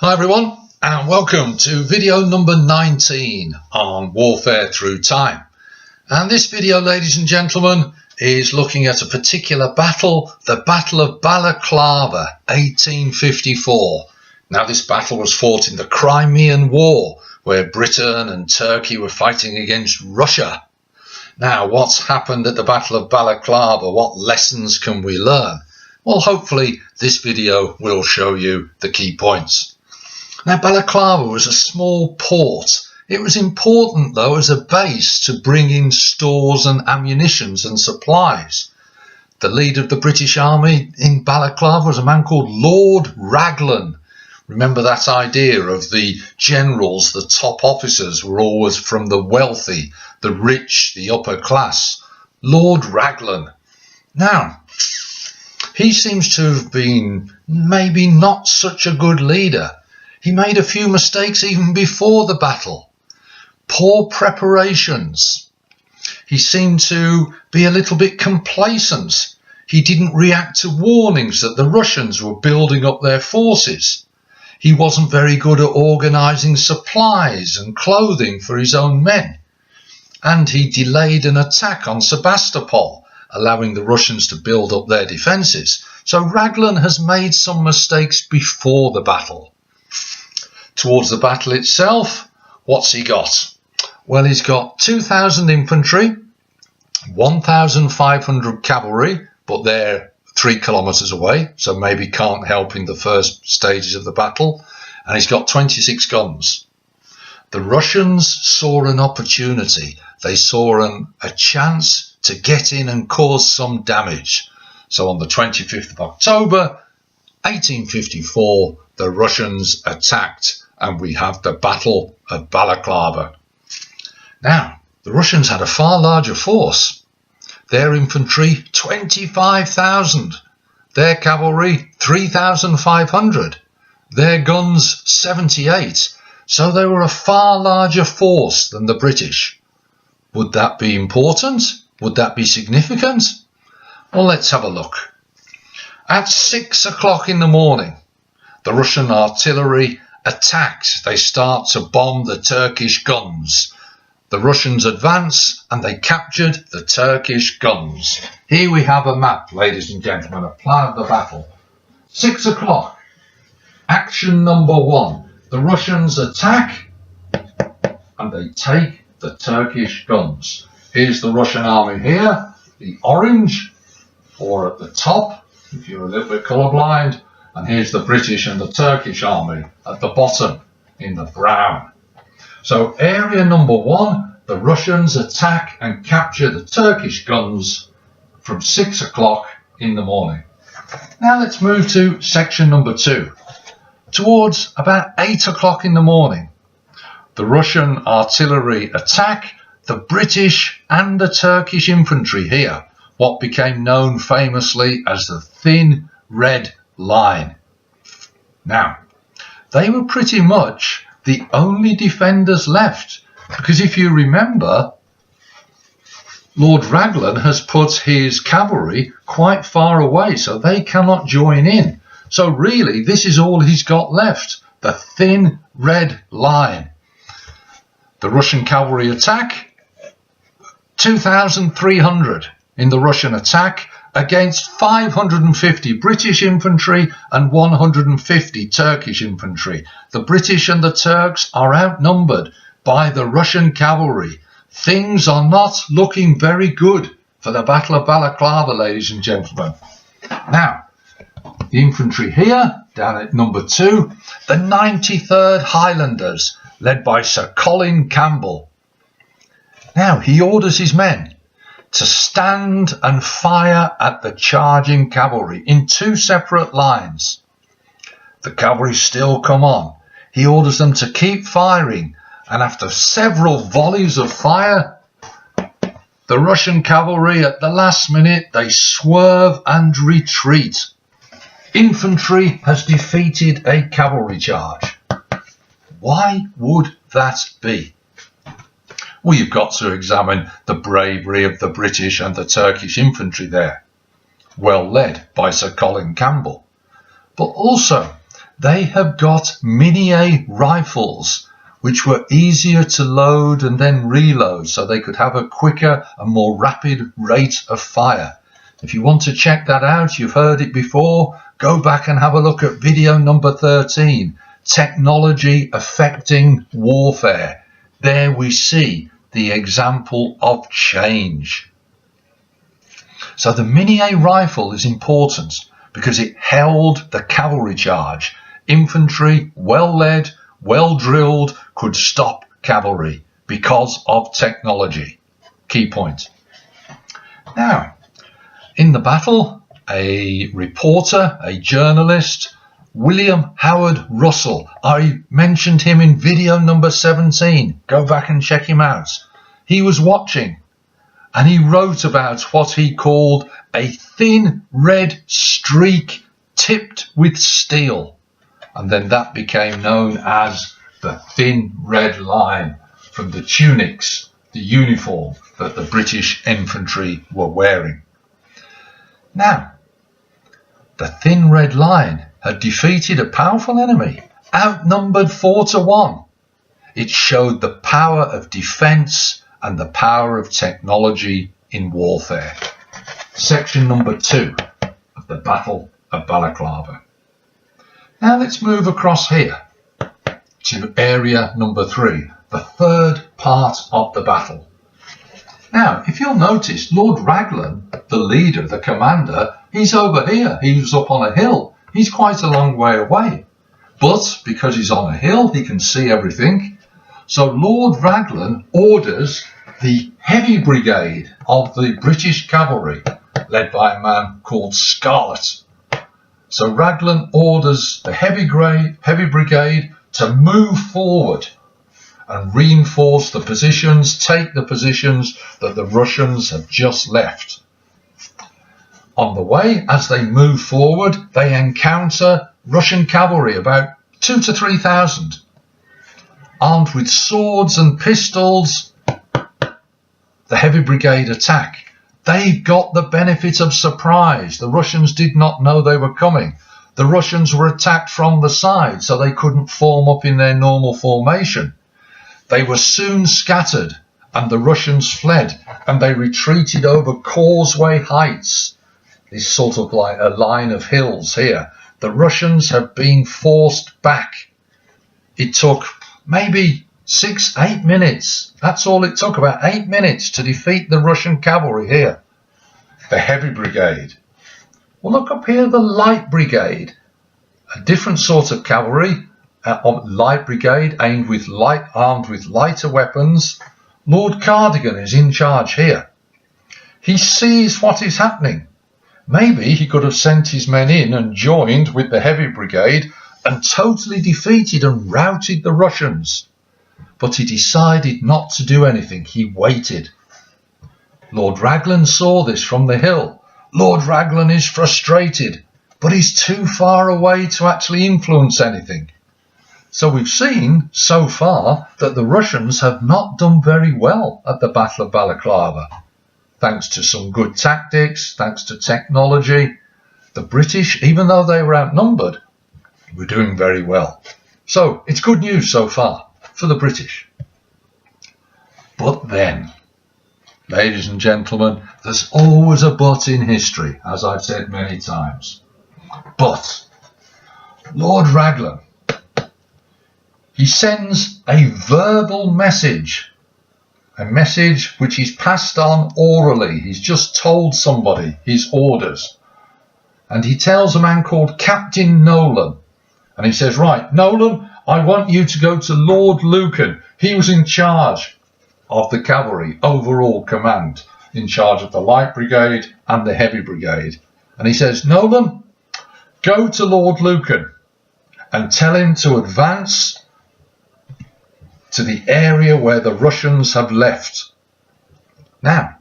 Hi everyone, and welcome to video number 19 on Warfare Through Time. And this video, ladies and gentlemen, is looking at a particular battle, the Battle of Balaclava, 1854. Now this battle was fought in the Crimean War, where Britain and Turkey were fighting against Russia. Now what's happened at the Battle of Balaclava? What lessons can we learn? Well, hopefully this video will show you the key points. Now, Balaclava was a small port. It was important, though, as a base to bring in stores and ammunitions and supplies. The leader of the British Army in Balaclava was a man called Lord Raglan. Remember that idea of the generals, the top officers were always from the wealthy, the rich, the upper class. Lord Raglan. Now, he seems to have been maybe not such a good leader. He made a few mistakes even before the battle. Poor preparations. He seemed to be a little bit complacent. He didn't react to warnings that the Russians were building up their forces. He wasn't very good at organising supplies and clothing for his own men. And he delayed an attack on Sebastopol, allowing the Russians to build up their defences. So Raglan has made some mistakes before the battle. Towards the battle itself, what's he got? Well, he's got 2,000 infantry, 1,500 cavalry, but they're 3 kilometres away, so maybe can't help in the first stages of the battle, and he's got 26 guns. The Russians saw an opportunity. They saw a chance to get in and cause some damage. So on the 25th of October, 1854, the Russians attacked, and we have the Battle of Balaclava. Now, the Russians had a far larger force. Their infantry, 25,000. Their cavalry, 3,500. Their guns, 78. So they were a far larger force than the British. Would that be important? Would that be significant? Well, let's have a look. At 6 o'clock in the morning, the Russian artillery attacked. They start to bomb the Turkish guns. The Russians advance and they captured the Turkish guns. Here we have a map, ladies and gentlemen, a plan of the battle. 6 o'clock. Action number 1. The Russians attack and they take the Turkish guns. Here's the Russian army here, the orange, or at the top, if you're a little bit colourblind. And here's the British and the Turkish army at the bottom in the brown. So area number 1, the Russians attack and capture the Turkish guns from 6 o'clock in the morning. Now let's move to section number 2. Towards about 8 o'clock in the morning, the Russian artillery attack the British and the Turkish infantry here, what became known famously as the Thin Red Line. Now, they were pretty much the only defenders left, because if you remember, Lord Raglan has put his cavalry quite far away, so they cannot join in. So really, this is all he's got left, the Thin Red Line. The Russian cavalry attack, 2,300 in the Russian attack, against 550 British infantry and 150 Turkish infantry. The British and the Turks are outnumbered by the Russian cavalry. Things are not looking very good for the Battle of Balaclava, ladies and gentlemen. Now, the infantry here, down at number 2, the 93rd Highlanders, led by Sir Colin Campbell. Now, he orders his men to stand and fire at the charging cavalry in 2 separate lines. The cavalry still come on. He orders them to keep firing, and after several volleys of fire, the Russian cavalry at the last minute, they swerve and retreat. Infantry has defeated a cavalry charge. Why would that be? Well, you've got to examine the bravery of the British and the Turkish infantry there, well led by Sir Colin Campbell. But also, they have got Mini-A rifles, which were easier to load and then reload, so they could have a quicker and more rapid rate of fire. If you want to check that out, you've heard it before, go back and have a look at video number 13, Technology Affecting Warfare. There we see the example of change. So the Mini-A rifle is important because it held the cavalry charge. Infantry, well led, well drilled, could stop cavalry because of technology. Key point. Now, in the battle, a reporter, a journalist, William Howard Russell, I mentioned him in video number 17. Go back and check him out. He was watching and he wrote about what he called a thin red streak tipped with steel. And then that became known as the thin red line from the tunics, the uniform that the British infantry were wearing. Now, the thin red line had defeated a powerful enemy, outnumbered 4-1. It showed the power of defence and the power of technology in warfare. Section number 2 of the Battle of Balaclava. Now let's move across here to area number 3, the third part of the battle. Now, if you'll notice, Lord Raglan, the leader, the commander, he's over here. He's up on a hill. He's quite a long way away. But because he's on a hill, he can see everything. So Lord Raglan orders the Heavy Brigade of the British Cavalry, led by a man called Scarlett. So Raglan orders the Heavy Brigade to move forward and reinforce the positions, take the positions that the Russians have just left. On the way, as they move forward, they encounter Russian cavalry, about 2,000 to 3,000. Armed with swords and pistols, the Heavy Brigade attack. They've got the benefit of surprise. The Russians did not know they were coming. The Russians were attacked from the side, so they couldn't form up in their normal formation. They were soon scattered, and the Russians fled, and they retreated over Causeway Heights. This sort of like a line of hills here. The Russians have been forced back. It took maybe 6-8 minutes. That's all it took, about 8 minutes to defeat the Russian cavalry here. The Heavy Brigade. Well, look up here, the Light Brigade. A different sort of cavalry. Light Brigade armed with lighter weapons. Lord Cardigan is in charge here. He sees what is happening. Maybe he could have sent his men in and joined with the Heavy Brigade and totally defeated and routed the Russians. But he decided not to do anything. He waited. Lord Raglan saw this from the hill. Lord Raglan is frustrated, but he's too far away to actually influence anything. So we've seen so far that the Russians have not done very well at the Battle of Balaclava. Thanks to some good tactics, thanks to technology, the British, even though they were outnumbered, were doing very well. So it's good news so far for the British. But then, ladies and gentlemen, there's always a but in history, as I've said many times. But Lord Raglan, he sends a verbal message, a message which is passed on orally. He's just told somebody his orders. And he tells a man called Captain Nolan. And he says, right, Nolan, I want you to go to Lord Lucan. He was in charge of the cavalry, overall command, in charge of the Light Brigade and the Heavy Brigade. And he says, Nolan, go to Lord Lucan and tell him to advance to the area where the Russians have left. Now,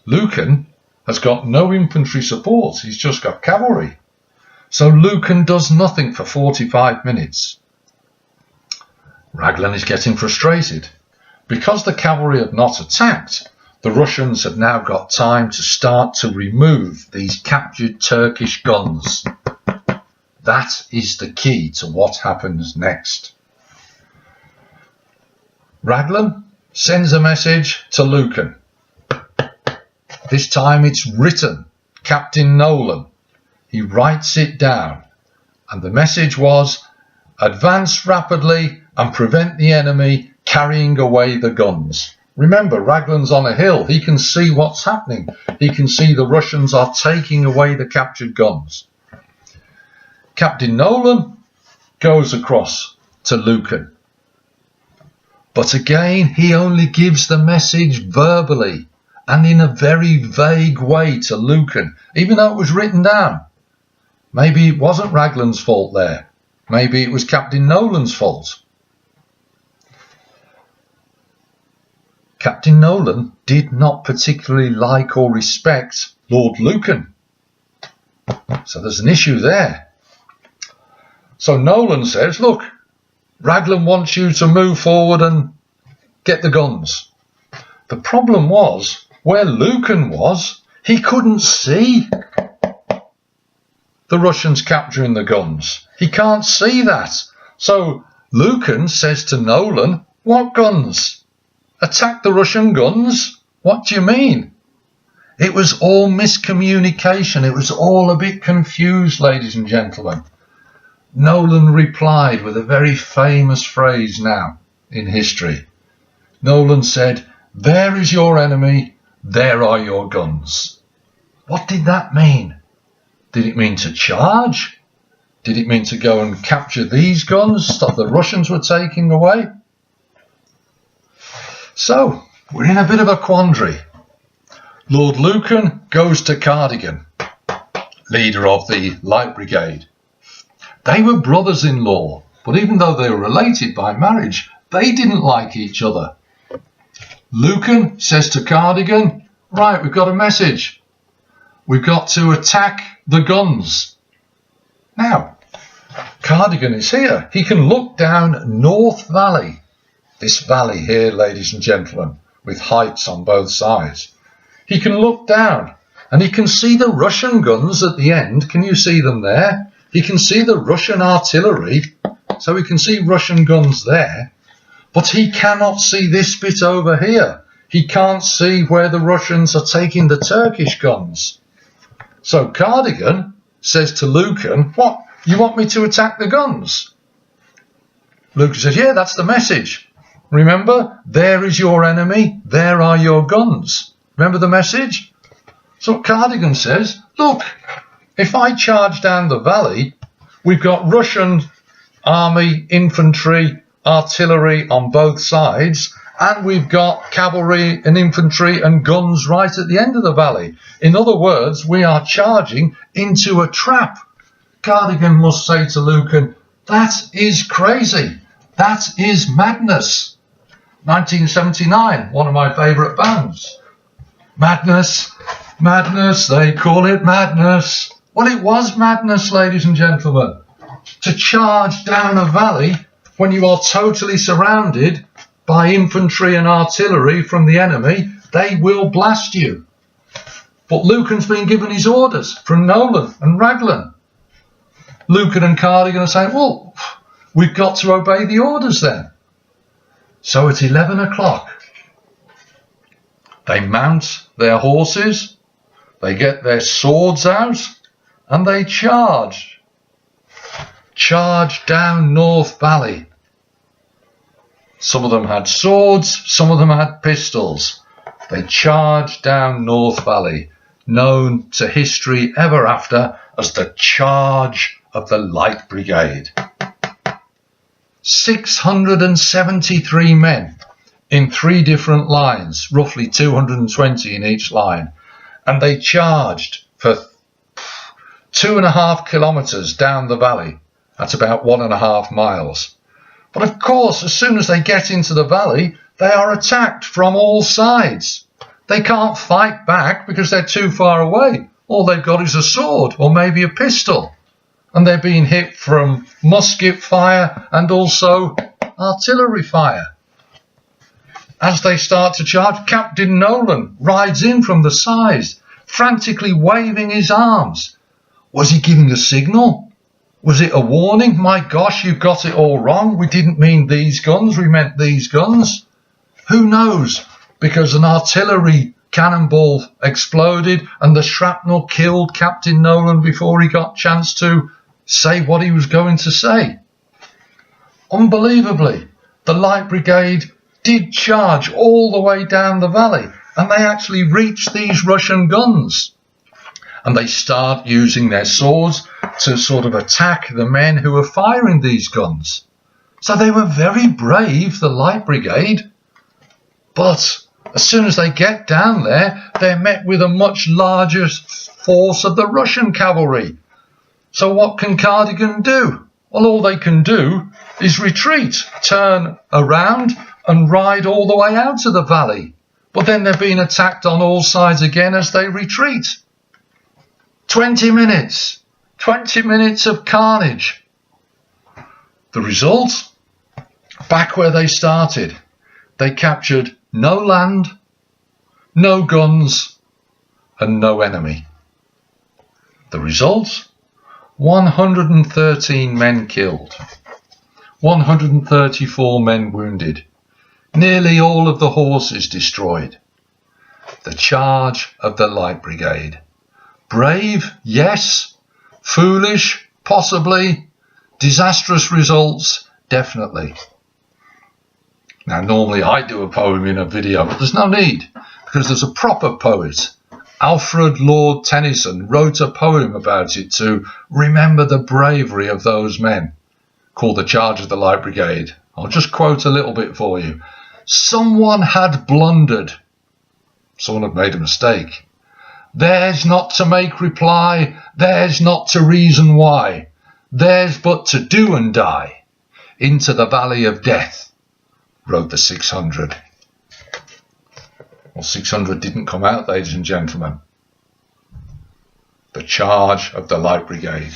Lucan has got no infantry support. He's just got cavalry. So Lucan does nothing for 45 minutes. Raglan is getting frustrated. Because the cavalry have not attacked, the Russians have now got time to start to remove these captured Turkish guns. That is the key to what happens next. Raglan sends a message to Lucan. This time it's written. Captain Nolan. He writes it down. And the message was, advance rapidly and prevent the enemy carrying away the guns. Remember, Raglan's on a hill. He can see what's happening. He can see the Russians are taking away the captured guns. Captain Nolan goes across to Lucan. But again, he only gives the message verbally and in a very vague way to Lucan, even though it was written down. Maybe it wasn't Raglan's fault there. Maybe it was Captain Nolan's fault. Captain Nolan did not particularly like or respect Lord Lucan. So there's an issue there. So Nolan says, look, Raglan wants you to move forward and get the guns. The problem was, where Lucan was, he couldn't see the Russians capturing the guns. He can't see that. So Lucan says to Nolan, what guns? Attack the Russian guns? What do you mean? It was all miscommunication. It was all a bit confused, ladies and gentlemen. Nolan replied with a very famous phrase now in history. Nolan said, there is your enemy, there are your guns. What did that mean? Did it mean to charge? Did it mean to go and capture these guns that the Russians were taking away? So, we're in a bit of a quandary. Lord Lucan goes to Cardigan, leader of the Light Brigade. They were brothers-in-law, but even though they were related by marriage, they didn't like each other. Lucan says to Cardigan, right, we've got a message. We've got to attack the guns. Now, Cardigan is here. He can look down North Valley. This valley here, ladies and gentlemen, with heights on both sides. He can look down and he can see the Russian guns at the end. Can you see them there? He can see the Russian artillery, so he can see Russian guns there. But he cannot see this bit over here. He can't see where the Russians are taking the Turkish guns. So Cardigan says to Lucan, what, you want me to attack the guns? Lucan says, yeah, that's the message. Remember, there is your enemy, there are your guns. Remember the message? So Cardigan says, look, if I charge down the valley, we've got Russian army, infantry, artillery on both sides, and we've got cavalry and infantry and guns right at the end of the valley. In other words, we are charging into a trap. Cardigan must say to Lucan, that is crazy. That is madness. 1979, one of my favourite bands. Madness, madness, they call it madness. Well, it was madness, ladies and gentlemen, to charge down a valley when you are totally surrounded by infantry and artillery from the enemy. They will blast you. But Lucan's been given his orders from Nolan and Raglan. Lucan and Cardigan are saying, well, we've got to obey the orders then. So at 11 o'clock, they mount their horses, they get their swords out, and they charge. Charge down North Valley. Some of them had swords, some of them had pistols. They charged down North Valley, known to history ever after as the Charge of the Light Brigade. 673 men in 3 different lines, roughly 220 in each line, and they charged for 2.5 kilometres down the valley. That's about 1.5 miles. But of course, as soon as they get into the valley, they are attacked from all sides. They can't fight back because they're too far away. All they've got is a sword or maybe a pistol. And they're being hit from musket fire and also artillery fire. As they start to charge, Captain Nolan rides in from the sides, frantically waving his arms. Was he giving a signal? Was it a warning? My gosh, you've got it all wrong. We didn't mean these guns, we meant these guns. Who knows? Because an artillery cannonball exploded and the shrapnel killed Captain Nolan before he got a chance to say what he was going to say. Unbelievably, the Light Brigade did charge all the way down the valley, and they actually reached these Russian guns. And they start using their swords to sort of attack the men who were firing these guns. So they were very brave, the Light Brigade. But as soon as they get down there, they're met with a much larger force of the Russian cavalry. So what can Cardigan do? Well, all they can do is retreat, turn around and ride all the way out of the valley. But then they're being attacked on all sides again as they retreat. 20 minutes. 20 minutes of carnage. The result? Back where they started. They captured no land, no guns, and no enemy. The result? 113 men killed. 134 men wounded. Nearly all of the horses destroyed. The charge of the Light Brigade. Brave, yes. Foolish, possibly. Disastrous results, definitely. Now, normally I do a poem in a video, but there's no need, because there's a proper poet. Alfred Lord Tennyson wrote a poem about it to remember the bravery of those men, called The Charge of the Light Brigade. I'll just quote a little bit for you. Someone had blundered. Someone had made a mistake. Theirs not to make reply, theirs not to reason why. Theirs but to do and die. Into the valley of death rode the 600. Well, 600 didn't come out, ladies and gentlemen. The charge of the Light Brigade.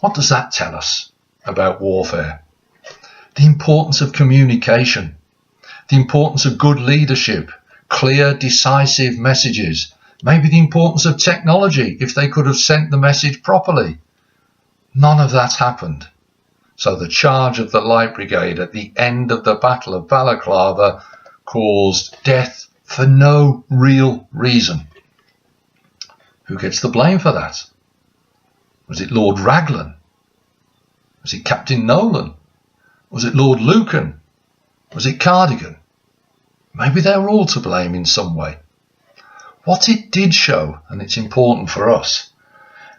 What does that tell us about warfare? The importance of communication. The importance of good leadership. Clear, decisive messages. Maybe the importance of technology, if they could have sent the message properly. None of that happened. So the charge of the Light Brigade at the end of the Battle of Balaclava caused death for no real reason. Who gets the blame for that? Was it Lord Raglan? Was it Captain Nolan? Was it Lord Lucan? Was it Cardigan? Maybe they were all to blame in some way. What it did show, and it's important for us,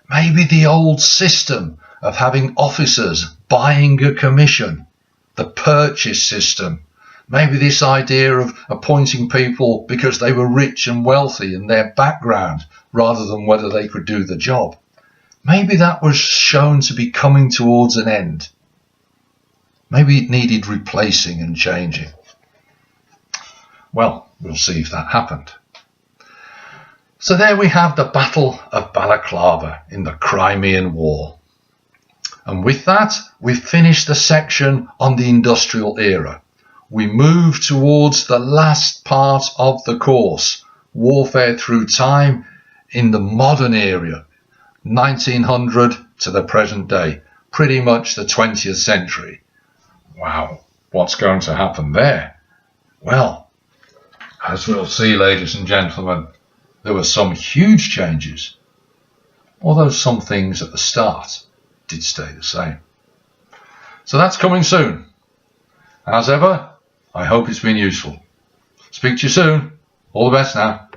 maybe the old system of having officers buying a commission, the purchase system, maybe this idea of appointing people because they were rich and wealthy in their background rather than whether they could do the job. Maybe that was shown to be coming towards an end. Maybe it needed replacing and changing. Well, we'll see if that happened. So there we have the Battle of Balaclava in the Crimean War. And with that, we've finished the section on the industrial era. We move towards the last part of the course, warfare through time in the modern era, 1900 to the present day, pretty much the 20th century. Wow, what's going to happen there? Well, as we'll see, ladies and gentlemen, there were some huge changes, although some things at the start did stay the same. So that's coming soon. As ever, I hope it's been useful. Speak to you soon. All the best now.